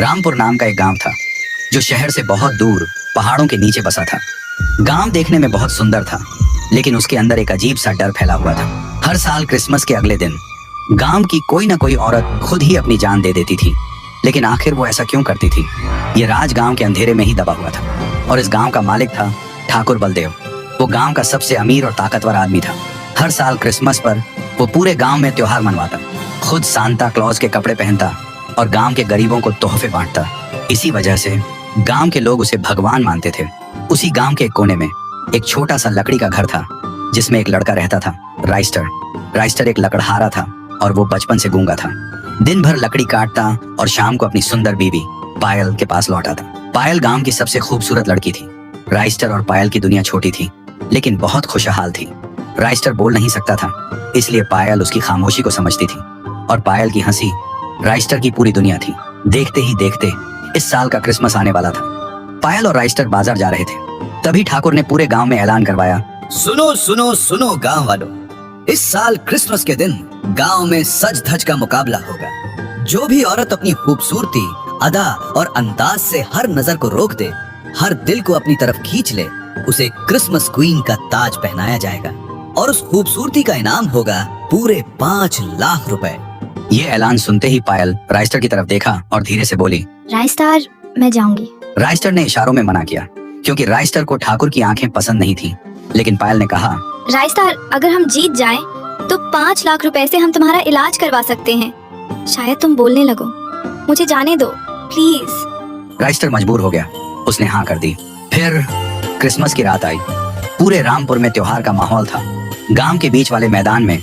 रामपुर नाम का एक गांव था जो शहर से बहुत दूर पहाड़ों के नीचे बसा था। गांव देखने में बहुत सुंदर था, लेकिन उसके अंदर एक अजीब सा डर फैला हुआ था। हर साल क्रिसमस के अगले दिन गांव की कोई ना कोई औरत खुद ही अपनी जान दे देती थी। लेकिन आखिर वो ऐसा क्यों करती थी? ये राज गांव के अंधेरे में ही दबा हुआ था। और इस गांव का मालिक था ठाकुर बलदेव। वो गांव का सबसे अमीर और ताकतवर आदमी था। हर साल क्रिसमस पर वो पूरे गांव में त्योहार मनवाता, खुद सांता क्लॉज के कपड़े पहनता और गांव के गरीबों को तोहफे बांटता। इसी वजह से गांव के लोग उसे भगवान मानते थे। उसी गांव के एक कोने में एक छोटा सा लकड़ी का घर था, जिसमें एक लड़का रहता था, राइस्टर। राइस्टर एक लकड़हारा था और वो बचपन से गूंगा था। दिन भर लकड़ी काटता और शाम को अपनी सुंदर बीवी पायल के पास लौट आता। पायल गांव की सबसे खूबसूरत लड़की थी। राइस्टर और पायल की दुनिया छोटी थी, लेकिन बहुत खुशहाल थी। राइस्टर बोल नहीं सकता था, इसलिए पायल उसकी खामोशी को समझती थी, और पायल की हंसी राइस्टर की पूरी दुनिया थी। देखते ही देखते इस साल का क्रिसमस आने वाला था। पायल और राइस्टर बाजार जा रहे थे, तभी ठाकुर ने पूरे गांव में ऐलान करवाया, सुनो सुनो सुनो गांव वालों, इस साल क्रिसमस के दिन गांव में सज धज का मुकाबला होगा। जो भी औरत अपनी खूबसूरती, अदा और अंदाज से हर नजर को रोक दे, हर दिल को अपनी तरफ खींच ले, उसे क्रिसमस क्वीन का ताज पहनाया जाएगा और उस खूबसूरती का इनाम होगा पूरे 5 लाख रुपए। ये ऐलान सुनते ही पायल राइस्टर की तरफ देखा और धीरे से बोली, राइस्टर, मैं जाऊंगी। राइस्टर ने इशारों में मना किया, क्योंकि राइस्टर को ठाकुर की आंखें पसंद नहीं थी। लेकिन पायल ने कहा, राइस्टर, अगर हम जीत जाएं, तो 5 लाख रुपए से हम तुम्हारा इलाज करवा सकते हैं। शायद तुम बोलने लगो, मुझे जाने दो प्लीज। राइस्टर मजबूर हो गया, उसने हाँ कर दी। फिर क्रिसमस की रात आई। पूरे रामपुर में त्योहार का माहौल था। गांव के बीच वाले मैदान में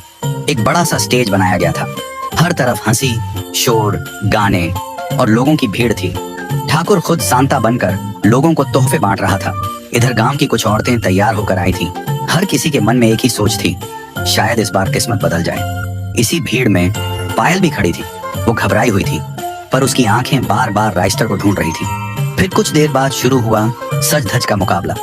एक बड़ा सा स्टेज बनाया गया था। हर तरफ हंसी, शोर, गाने और लोगों की भीड़ थी। ठाकुर खुद सांता बनकर लोगों को तोहफे बांट रहा था। इधर गांव की कुछ औरतें तैयार होकर आई थीं। हर किसी के मन में एक ही सोच थी, शायद इस बार किस्मत बदल जाए। इसी भीड़ में पायल भी खड़ी थी। वो घबराई हुई थी, पर उसकी आंखें बार बार राइस्टर को ढूंढ रही थी। फिर कुछ देर बाद शुरू हुआ सज धज का मुकाबला।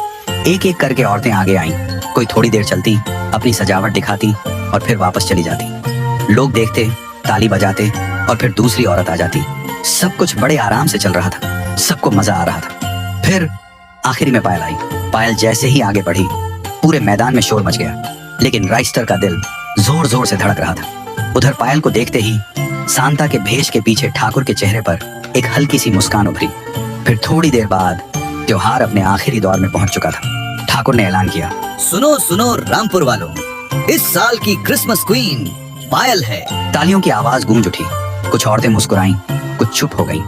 एक एक करके औरतें आगे आईं। कोई थोड़ी देर चलती, अपनी सजावट दिखाती और फिर वापस चली जाती। लोग देखते, ताली बजाते और फिर दूसरी औरत आ जाती। सब कुछ बड़े आराम से चल रहा था, सबको मजा आ रहा था। फिर आखिरी में पायल आई। पायल जैसे ही आगे बढ़ी, पूरे मैदान में शोर मच गया। लेकिन राइस्टर का दिल जोर जोर से धड़क रहा था। उधर पायल को देखते ही सांता के भेष के पीछे ठाकुर के चेहरे पर एक हल्की सी मुस्कान उभरी। फिर थोड़ी देर बाद त्योहार अपने आखिरी दौर में पहुंच चुका था। ठाकुर ने ऐलान किया, सुनो सुनो रामपुर वालों, इस साल की क्रिसमस क्वीन पायल है। तालियों की आवाज गूंज उठी। कुछ औरतें मुस्कुराईं, कुछ चुप हो गईं।